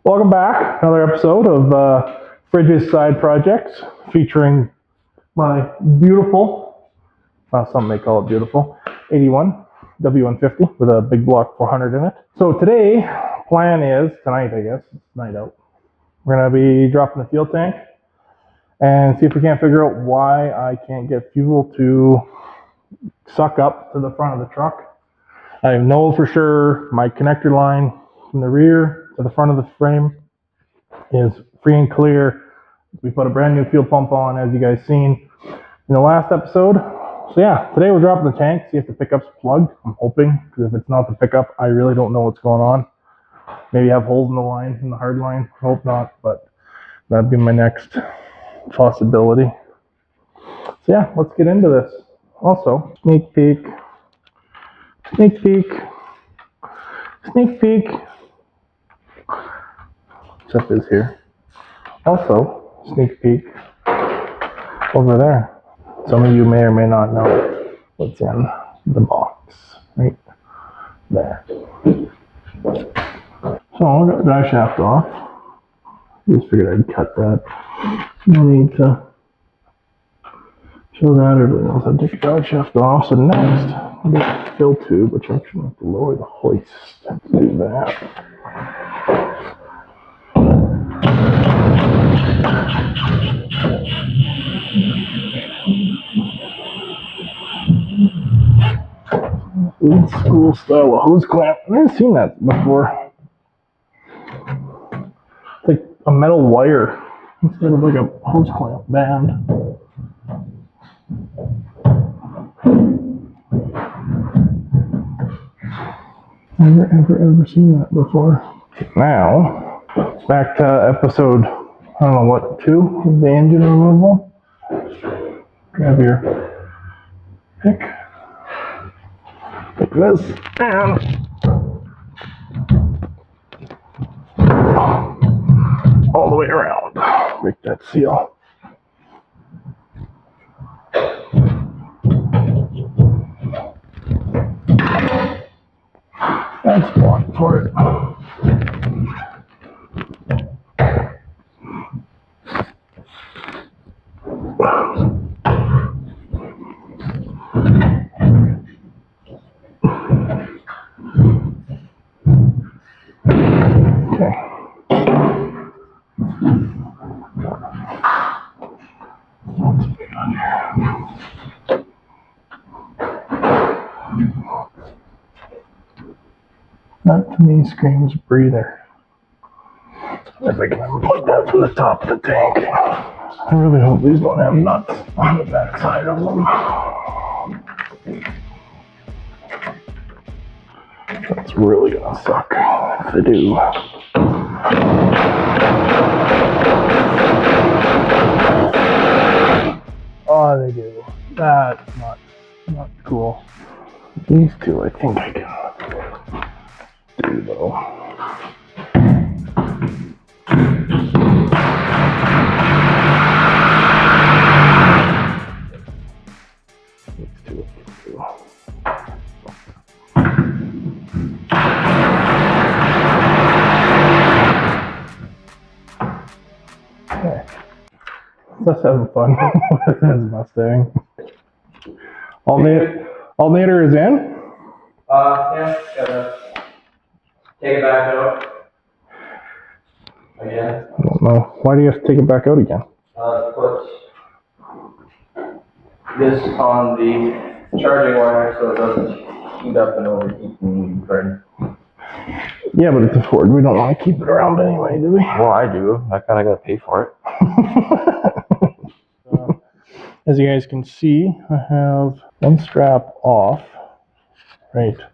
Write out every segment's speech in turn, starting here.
Welcome back. Another episode of Fridge's Side Projects featuring my beautiful, some may call it beautiful, 81 W150 with a big block 400 in it. So today, plan is, tonight I guess, it's night out, we're going to be dropping the fuel tank and see if we can't figure out why I can't get fuel to suck up to the front of the truck. I know for sure my connector line from the rear to the front of the frame is free and clear. We put a brand new fuel pump on, as you guys seen in the last episode. So yeah, today we're dropping the tank, see if the pickup's plugged. I'm hoping, because if it's not the pickup, I really don't know what's going on. Maybe have holes in the line, in the hard line. Hope not, but that'd be my next possibility. So yeah, let's get into this. Also, sneak peek. Stuff is here. Also, sneak peek over there. Some of you may or may not know what's in the box right there. So I'll get the drive shaft off. Just figured I'd cut that. No need to show that. Everybody knows how to take the drive shaft off. So next, I'll get the fill tube, which I actually have to lower the hoist to do that. Old school style of hose clamp. I've never seen that before. It's like a metal wire instead of like a hose clamp band. Never seen that before. Now, back to episode, I don't know what, 2 of the engine removal. Grab your pick. Like this, and all the way around. Break that seal. That's blocked for it. Okay. What's going on here? That to me screams breather. If I can unplug that from the top of the tank. I really hope these don't have nuts on the back side of them. That's really gonna suck if they do. Oh, they do. That's not cool. These two I think I can do though. These two I can do. Okay. Let's have fun with this Mustang. Alternator is in? Yeah, gotta take it back out again. I don't know. Why do you have to take it back out again? Put this on the charging wire so it doesn't heat up and overheat and burn. Yeah, but it's a Ford. We don't want to keep it around anyway, do we? Well, I do. I kind of got to pay for it. As you guys can see, I have one strap off, right there.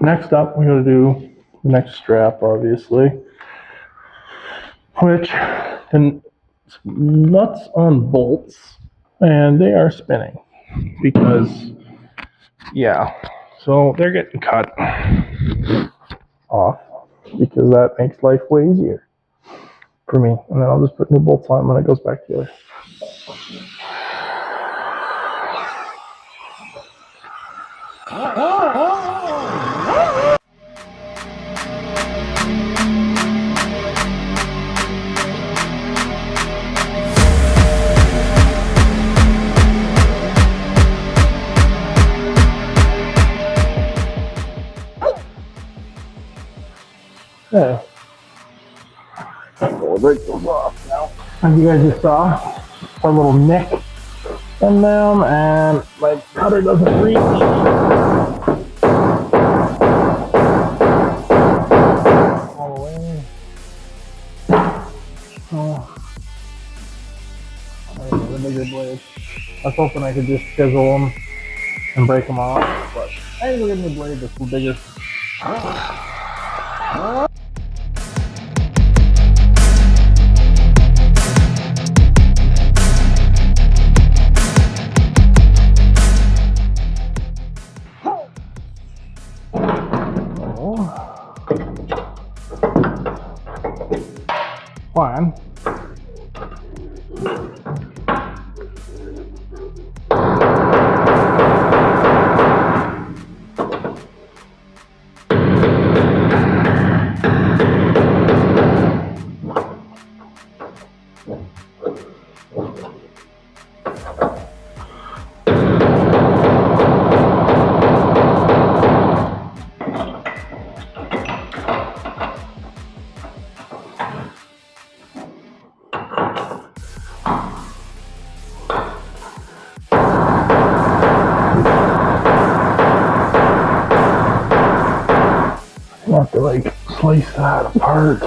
Next up, we're going to do the next strap, obviously, which the nuts on bolts, and they are spinning because, yeah, so they're getting cut off because that makes life way easier for me. And then I'll just put new bolts on when it goes back together. Yeah. We'll break those off now. As you guys just saw, a little nick in them, and my cutter doesn't reach. All the way. Oh. I need a bigger blade. I was hoping I could just chisel them and break them off, but I need to get a blade that's bigger. Fine. I have to like slice that apart.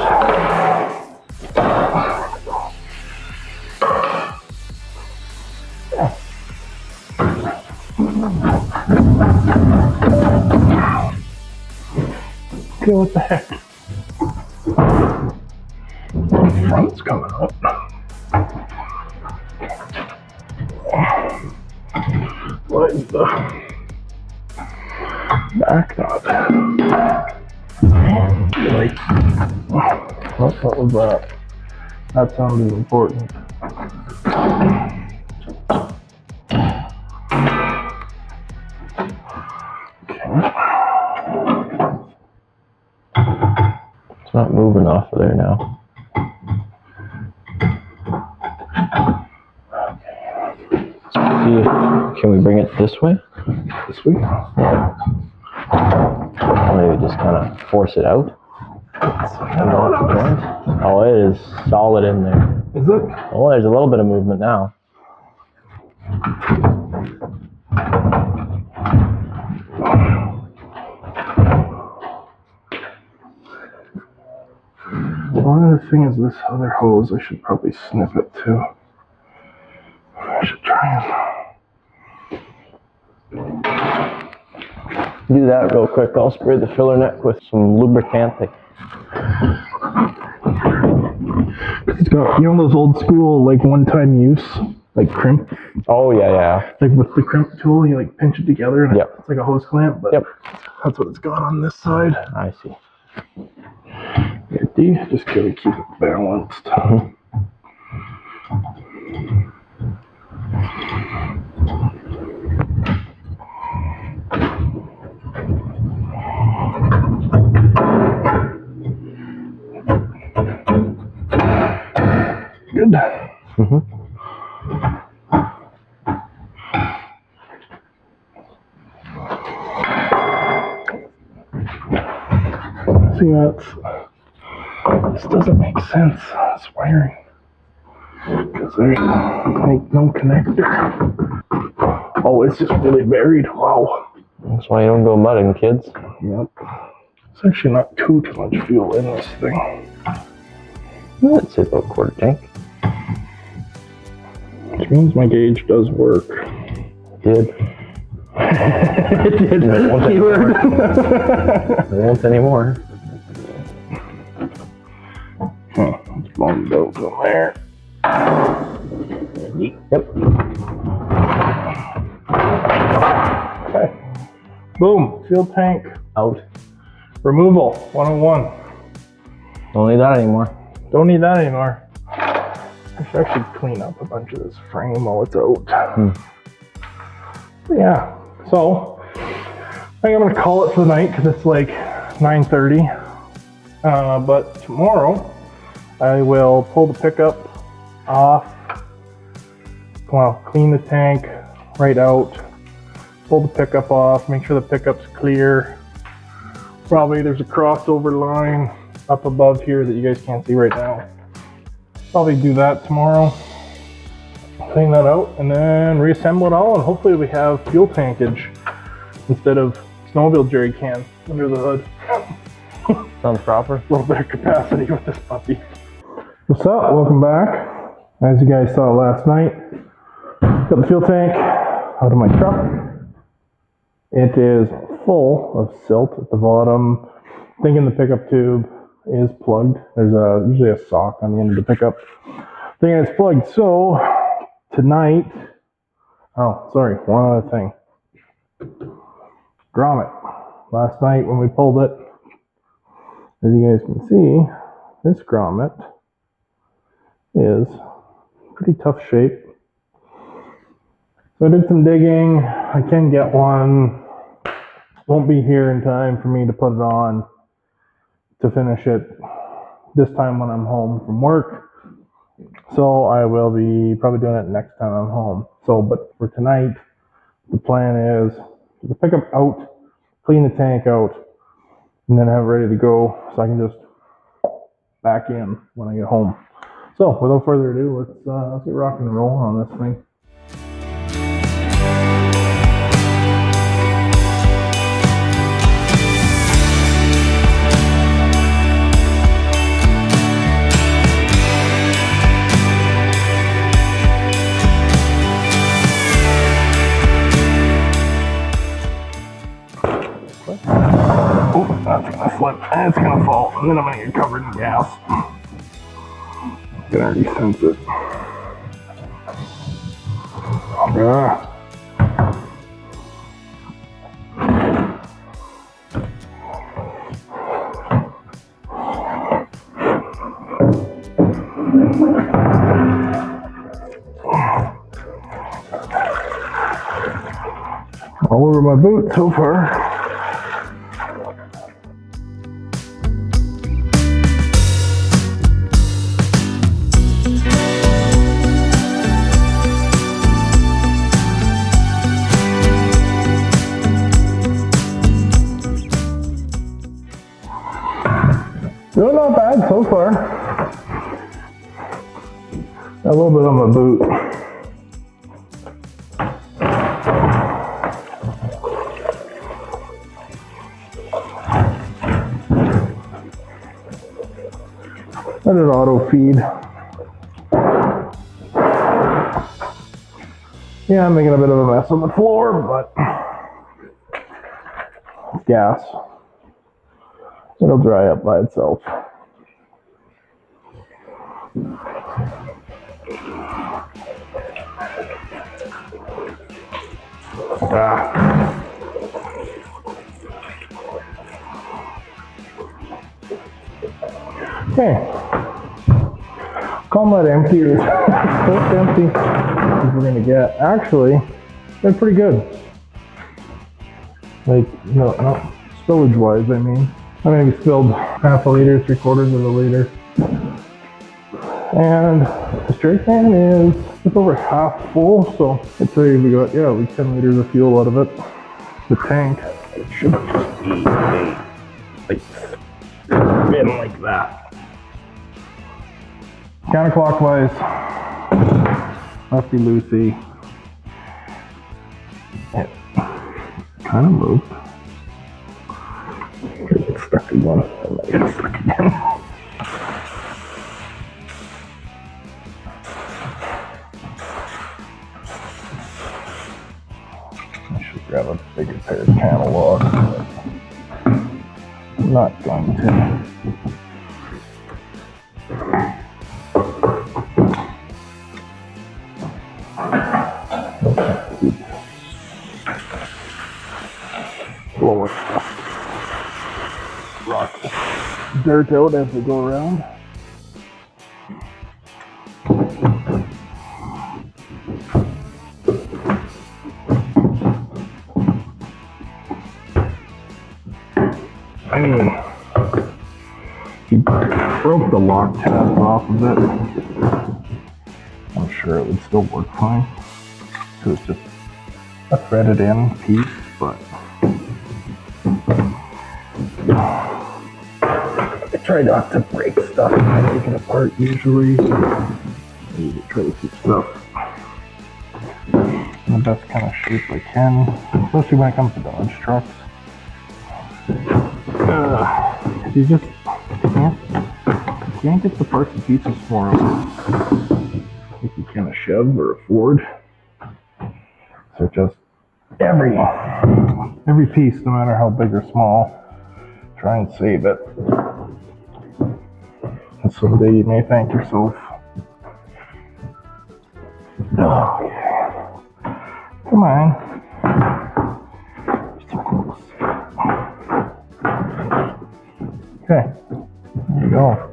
Okay, what the heck? The front's coming up. What is the back knot? Like, what was that? That sounded important. It's not moving off of there now. See, can we bring it this way? This week? Yeah. Or maybe just kind of force it out. Oh, it is solid in there. Is it? Oh, there's a little bit of movement now. One other thing is this other hose. I should probably snip it too. I should try and Do that real quick. I'll spray the filler neck with some lubricant. It's got, you know, those old school like one-time use, like crimp. Oh yeah. Like with the crimp tool, you like pinch it together, and Yep. it's like a hose clamp. But Yep. that's what it's got on this side. I see. Just gotta keep it balanced. Good. See, this doesn't make sense. This wiring, because there's like no connector. Oh, it's just really buried. Wow. That's why you don't go mudding, kids. Yep. It's actually not too much fuel in this thing. I'd say about a quarter tank. Which means my gauge does work. Did. It did. It won't anymore. It's blown out from there. Yep. Okay. Boom. Fuel tank Out. removal 101. Don't need that anymore. Don't need that anymore. I should actually clean up a bunch of this frame while it's out. But yeah, so think I'm gonna call it for the night because it's like 9:30. But tomorrow I will pull the pickup off, well, clean the tank right out, pull the pickup off, make sure the pickup's clear. Probably there's a crossover line up above here that you guys can't see right now. Probably do that tomorrow, clean that out, and then reassemble it all, and hopefully we have fuel tankage instead of snowmobile jerry cans under the hood. Sounds proper. A little bit of capacity with this puppy. What's up? Welcome back. As you guys saw last night, got the fuel tank out of my truck. It is full of silt at the bottom. Thinking the pickup tube is plugged. There's usually a sock on the end of the pickup. Thinking it's plugged. So tonight, oh, sorry, one other thing. Grommet. Last night when we pulled it, as you guys can see, this grommet is pretty tough shape. So I did some digging. I can get one. Won't be here in time for me to put it on to finish it this time when I'm home from work. So I will be probably doing it next time I'm home. So, but for tonight, the plan is to pick up out, clean the tank out, and then have it ready to go so I can just back in when I get home. So without further ado, let's get rock and roll on this thing. Oh, that's gonna slip and it's gonna fall, and then I'm gonna get covered in gas. I can already sense it. All over my boot so far. Doing not bad so far. A little bit on my boot. Let it auto feed. Yeah, I'm making a bit of a mess on the floor, but gas. It'll dry up by itself. Okay. Call that empty or close empty as we're gonna get. Actually, they're pretty good. Like, no, spillage wise, I mean. I maybe spilled half a liter, 3/4 of a liter. And the straight can is just over half full, so I'd say we got, yeah, like 10 liters of fuel out of it. The tank, it should just be like spin like that. Counterclockwise, lefty loosey. It kind of moved. Get stuck again. I might get stuck again. I should grab a bigger pair of channel locks, but I'm not going to. Blowing rock dirt out as we go around. broke the lock tabs off of it. I'm sure it would still work fine. So it's just a threaded in piece, but I try not to break stuff when I take it apart usually. I try to keep stuff in the best kind of shape I can, especially when it comes to Dodge trucks. You just can't get the parts and pieces for them like you can a Chev or a Ford. So just every piece, no matter how big or small, try and save it. And someday you may thank yourself. Okay. Come on. You're too close. Okay. There you go.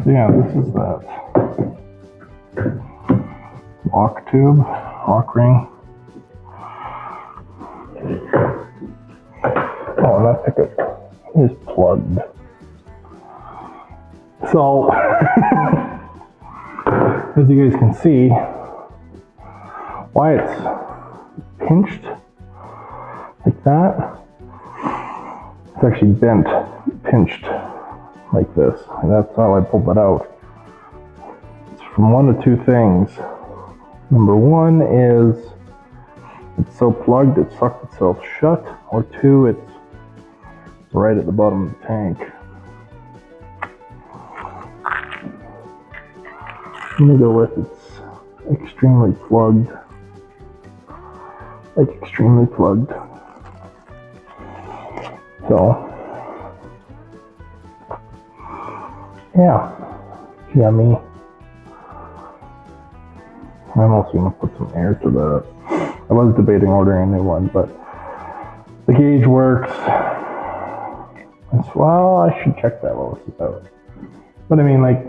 So yeah, this is that lock tube, lock ring. Oh, and that ticket is plugged. So, as you guys can see, why it's pinched like that, it's actually bent, pinched like this, and that's how I pulled it out. It's from one of two things. Number one is it's so plugged it sucked itself shut, or two, it's right at the bottom of the tank. I'm gonna go with it's extremely plugged. Like extremely plugged. So, yeah, yummy. I'm also gonna put some air to that. I was debating ordering a new one, but the gauge works. Well, I should check that while this is out. But I mean, like,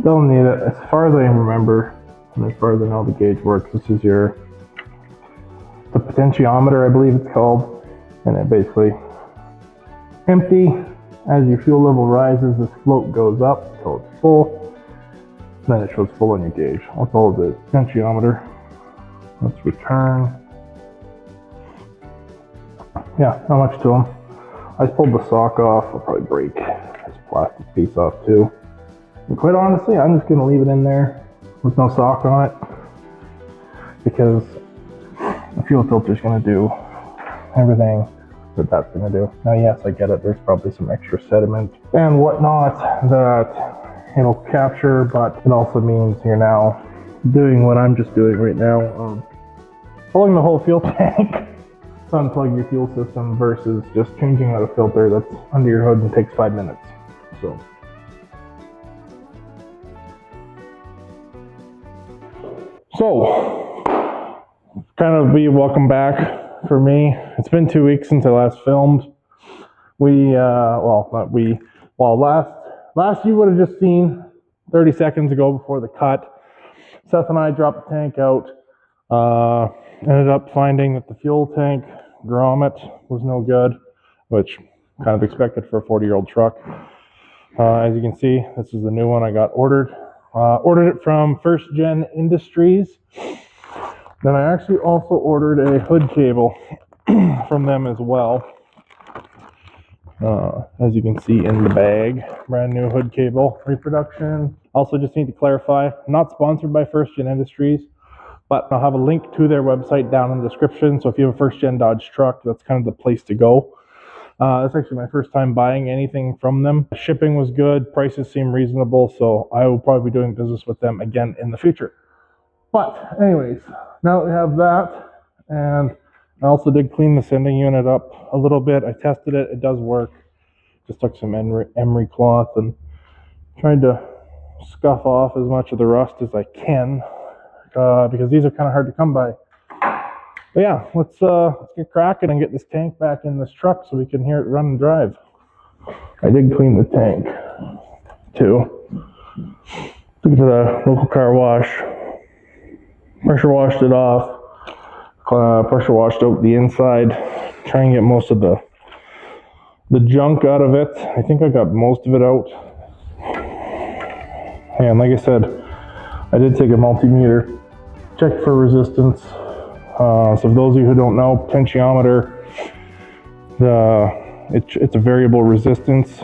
don't need it. As far as I remember, and as far as I know, the gauge works. This is the potentiometer, I believe it's called, and it basically empty. As your fuel level rises, this float goes up until it's full. Then it shows full on your gauge. That's all it is. Potentiometer. Let's return. Yeah, not much to them. I just pulled the sock off. I'll probably break this plastic piece off too. And quite honestly, I'm just gonna leave it in there with no sock on it because the fuel filter is gonna do everything that's gonna do. Now, yes, I get it. There's probably some extra sediment and whatnot that it'll capture, but it also means you're now doing what I'm just doing right now, pulling the whole fuel tank to unplug your fuel system versus just changing out a filter that's under your hood and takes 5 minutes. So, kind of be welcome back for me. It's been 2 weeks since I last filmed. Last you would have just seen 30 seconds ago before the cut. Seth and I dropped the tank out. Ended up finding that the fuel tank grommet was no good, which kind of expected for a 40-year-old truck. As you can see, this is the new one I got ordered. Ordered it from First Gen Industries. Then I actually also ordered a hood cable from them as well. As you can see in the bag, brand new hood cable reproduction. Also just need to clarify, not sponsored by First Gen Industries, but I'll have a link to their website down in the description. So if you have a First Gen Dodge truck, that's kind of the place to go. It's actually my first time buying anything from them. Shipping was good, prices seem reasonable, so I will probably be doing business with them again in the future. But anyways, now that we have that, and I also did clean the sending unit up a little bit. I tested it, it does work. Just took some emery cloth and tried to scuff off as much of the rust as I can, because these are kind of hard to come by. But yeah, let's get cracking and get this tank back in this truck so we can hear it run and drive. I did clean the tank too. Took it to the local car wash, pressure washed it off, Pressure washed out the inside. Try and get most of the junk out of it. I think I got most of it out. And like I said, I did take a multimeter, check for resistance. So for those of you who don't know, potentiometer, it's a variable resistance.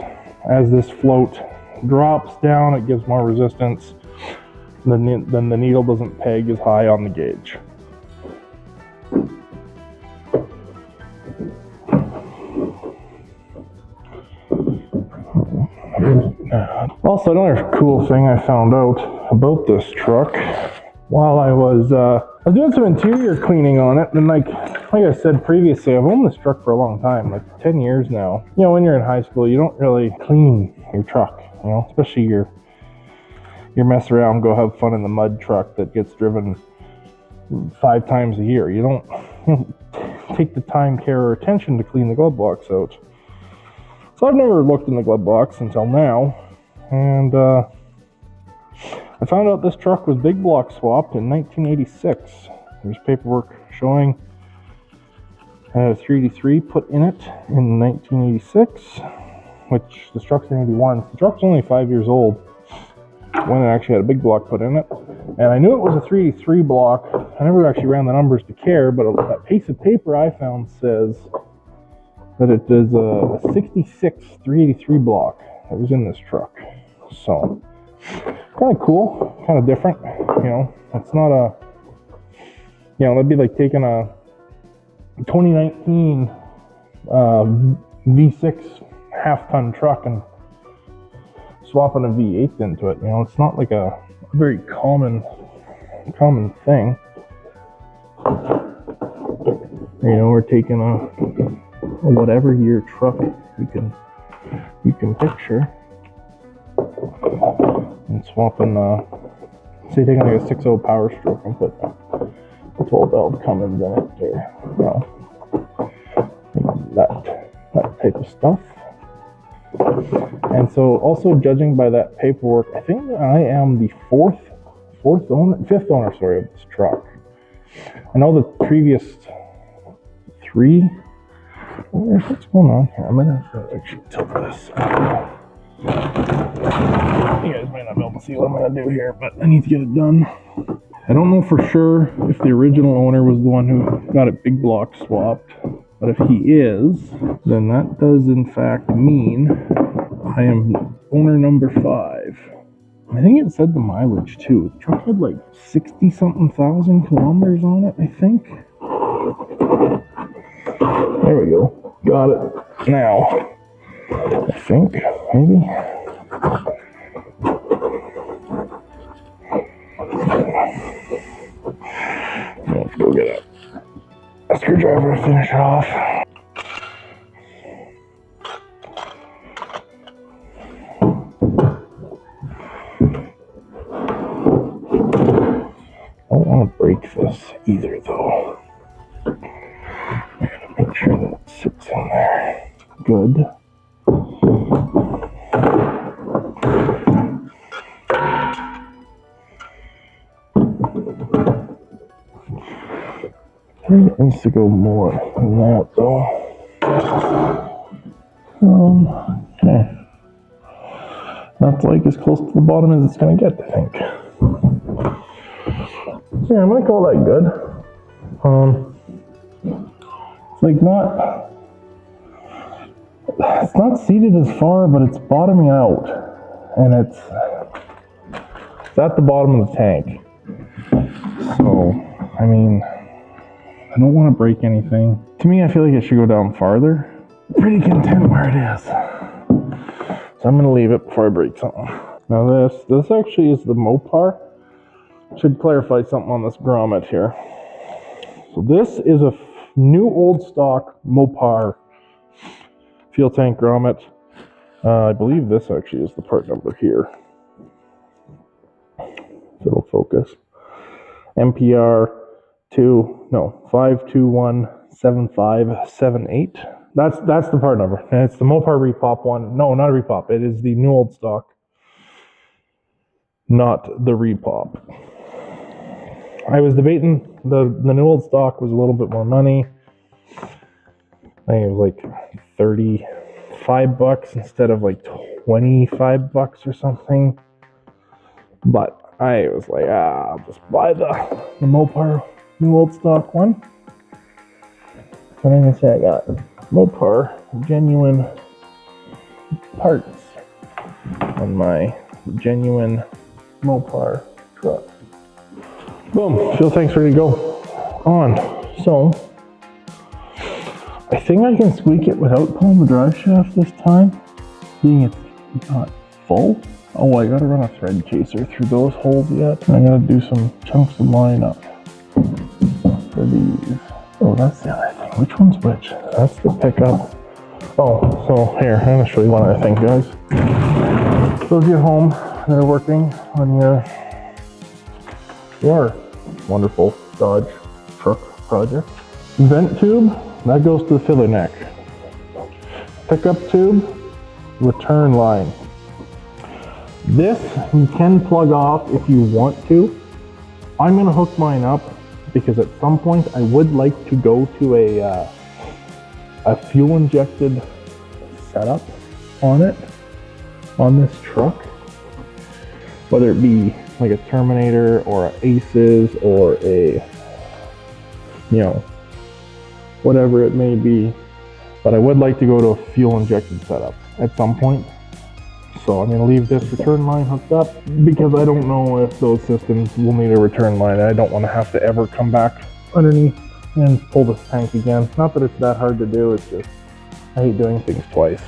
As this float drops down, it gives more resistance. Then the needle doesn't peg as high on the gauge. Also, another cool thing I found out about this truck while I was doing some interior cleaning on it, and like I said previously, I've owned this truck for a long time, like 10 years now. You know, when you're in high school, you don't really clean your truck, you know, especially your mess around, go have fun in the mud truck that gets driven 5 times a year. You don't take the time, care, or attention to clean the glove box out. So I've never looked in the glove box until now, and I found out this truck was big block swapped in 1986. There's paperwork showing it had a 383 put in it in 1986, which the truck's in 81. So the truck's only 5 years old when it actually had a big block put in it. And I knew it was a 383 block. I never actually ran the numbers to care, but that piece of paper I found says that it is a 66 383 block that was in this truck. So, kind of cool, kind of different, you know. It's not a, you know, that'd be like taking a 2019 V6 half-ton truck and swapping a V8 into it, you know. It's not like a very common thing. You know, we're taking a whatever year truck you can picture and swapping say taking like a 6.0 Power Stroke and put 12 valve Cummins in it, or you know, that type of stuff. And so also judging by that paperwork, I think that I am the fifth owner of this truck. I know the previous 3. What's going on here? I'm gonna have to actually tilt this. You guys might not be able to see what I'm gonna do here, but I need to get it done. I don't know for sure if the original owner was the one who got it big block swapped, but if he is, then that does in fact mean I am owner number 5. I think it said the mileage too. The truck had like 60-something thousand kilometers on it, I think. There we go. Got it. Now, I think, maybe. Let's go get a screwdriver to finish it off. I don't want to break this either, though. I gotta make sure that it sits in there good. It needs to go more than that, though. Okay. That's like as close to the bottom as it's gonna get, I think. Yeah, I might call that good. It's like it's not seated as far, but it's bottoming out, and it's at the bottom of the tank. So, I mean, I don't want to break anything. To me, I feel like it should go down farther. Pretty content where it is. So I'm going to leave it before I break something. Now this actually is the Mopar. Should clarify something on this grommet here. So this is a new old stock Mopar fuel tank grommet. I believe this actually is the part number here. If it'll focus. MPR 5217578. That's the part number. And it's the Mopar repop one. No, not a repop. It is the new old stock, not the repop. I was debating The new old stock was a little bit more money. I think it was like $35 instead of like $25 or something. But I was like, I'll just buy the Mopar new old stock one. So I'm gonna say I got Mopar genuine parts on my genuine Mopar truck. Boom, fuel tank's ready to go on. So I think I can squeak it without pulling the drive shaft this time, being it's not full. Oh, I gotta run a thread chaser through those holes yet. I gotta do some chunks of line up for these. Oh, that's the other thing. Which one's which? That's the pickup. Oh, so here, I'm gonna show you one other thing, guys. Those of you at home that are working on your wonderful Dodge truck project. Vent tube, that goes to the filler neck. Pickup tube, return line. This you can plug off if you want to. I'm gonna hook mine up because at some point I would like to go to a fuel injected setup on it, on this truck. Whether it be like a Terminator or a Aces or a, whatever it may be. But I would like to go to a fuel injected setup at some point. So I'm going to leave this return line hooked up because I don't know if those systems will need a return line. I don't want to have to ever come back underneath and pull this tank again. Not that it's that hard to do, it's just I hate doing things twice.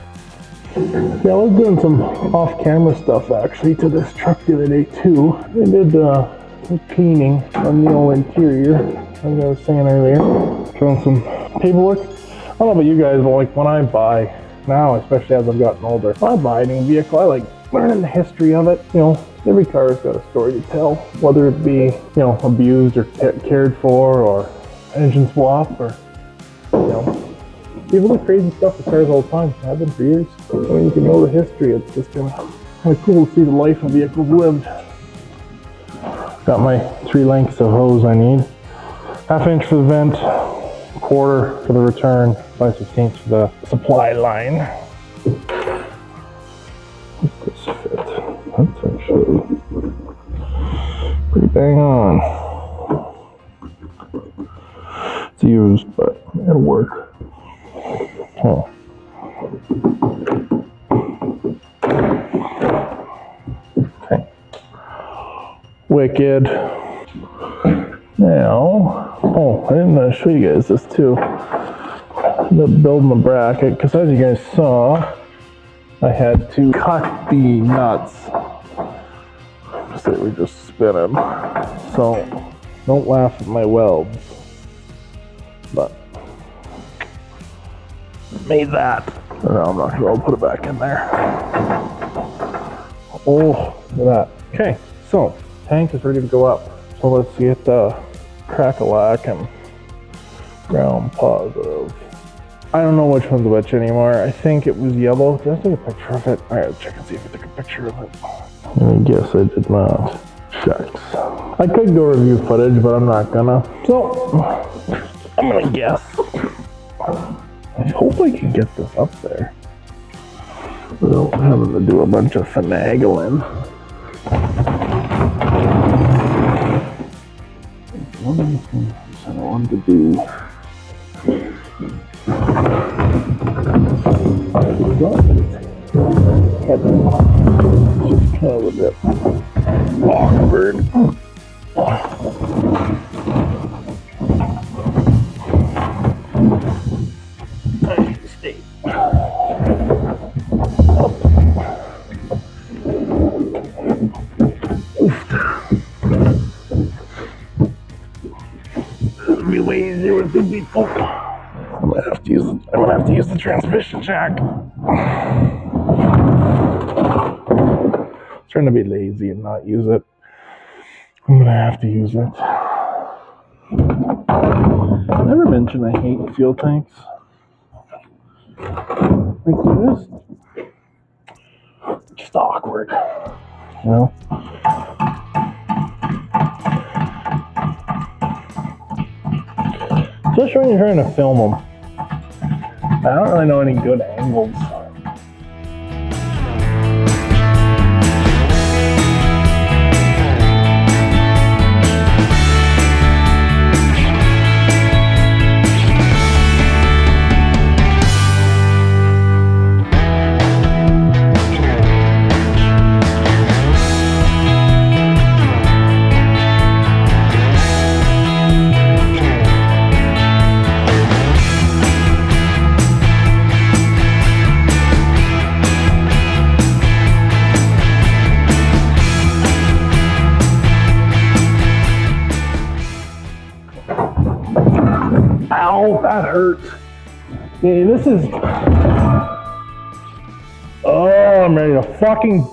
Yeah, I was doing some off-camera stuff actually to this truck the other day too. I did some cleaning on the old interior, like I was saying earlier. Showing some paperwork. I don't know about you guys, but like when I buy now, especially as I've gotten older, when I buy a new vehicle, I like learning the history of it. Every car's got a story to tell, whether it be, abused or cared for or engine swap or, people do crazy stuff with cars all the time. I've been for years. When you can know the history, it's just kind of cool to see the life of vehicles lived. Got my 3 lengths of hose I need. 1/2 inch for the vent, 1/4 for the return, 5/16 for the supply line. Does this fit? That's actually pretty bang on. It's used, but it'll work. Oh. Okay. Wicked. Now, I didn't show you guys this too. Building the bracket, because as you guys saw, I had to cut the nuts. They were just spinning. So, don't laugh at my welds. But made that. No, I'm not sure. I'll put it back in there. Oh, look at that. Okay, so tank is ready to go up. So let's get crack-a-lack and ground positive. I don't know which one's which anymore. I think it was yellow. Did I take a picture of it? I gotta check and see if I took a picture of it. I guess I did not. Shucks. I could go review footage, but I'm not gonna. So, I'm gonna guess. I hope I can get this up there without having to do a bunch of finagling. One of the things I wanted to do. Just kind of a bit awkward. Stay up. It'll be way easier with two people. I'm gonna have to use the transmission jack. Trying to be lazy and not use it. I'm gonna have to use it. I never mentioned I hate fuel tanks. Like this. Just awkward. especially when you're trying to film them. I don't really know any good angles. Ow, that hurts. Okay, this is... Oh, I'm ready to fucking...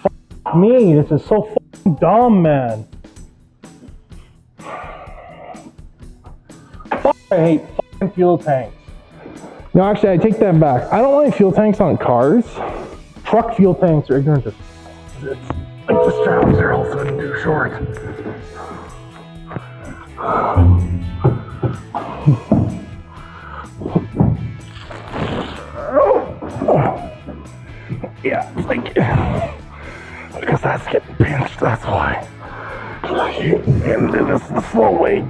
Fuck me, this is so fucking dumb, man. Fuck, I hate fucking fuel tanks. No, actually, I take that back. I don't like fuel tanks on cars. Truck fuel tanks are ignorant as... It's like the straps are all of a sudden too short. Yeah, it's like, because that's getting pinched, that's why. And this is the slow weight.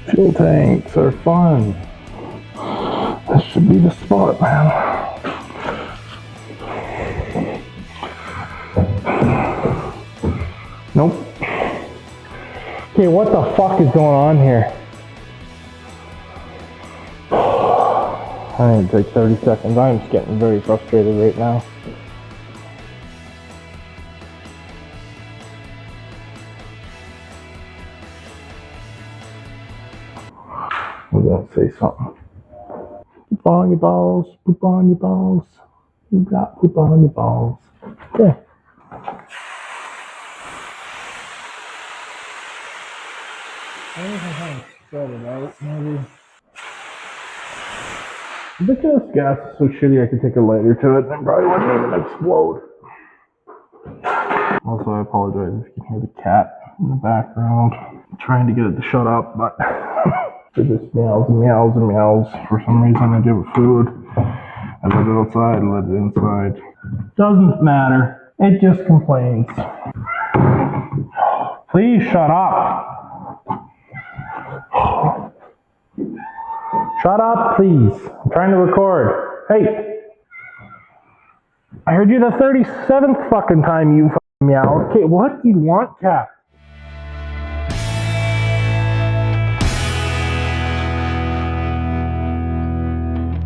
Fuel tanks are fun. This should be the spot, man. Nope. Okay, what the fuck is going on here? I need to take 30 seconds. I'm just getting very frustrated right now. I'm gonna say something. Poop on your balls, poop on your balls. You got poop on your balls. Yeah. I think I'm kind of spread it out, maybe. Because this gas is so shitty, I could take a lighter to it and probably wouldn't even explode. Also, I apologize if you can hear the cat in the background. I'm trying to get it to shut up, but it just meows and meows and meows. For some reason, I give it food. I let it outside, I let it inside. Doesn't matter. It just complains. Please shut up. Shut up, please. I'm trying to record. Hey. I heard you the 37th fucking time you fucking meow. Okay, what do you want, cat?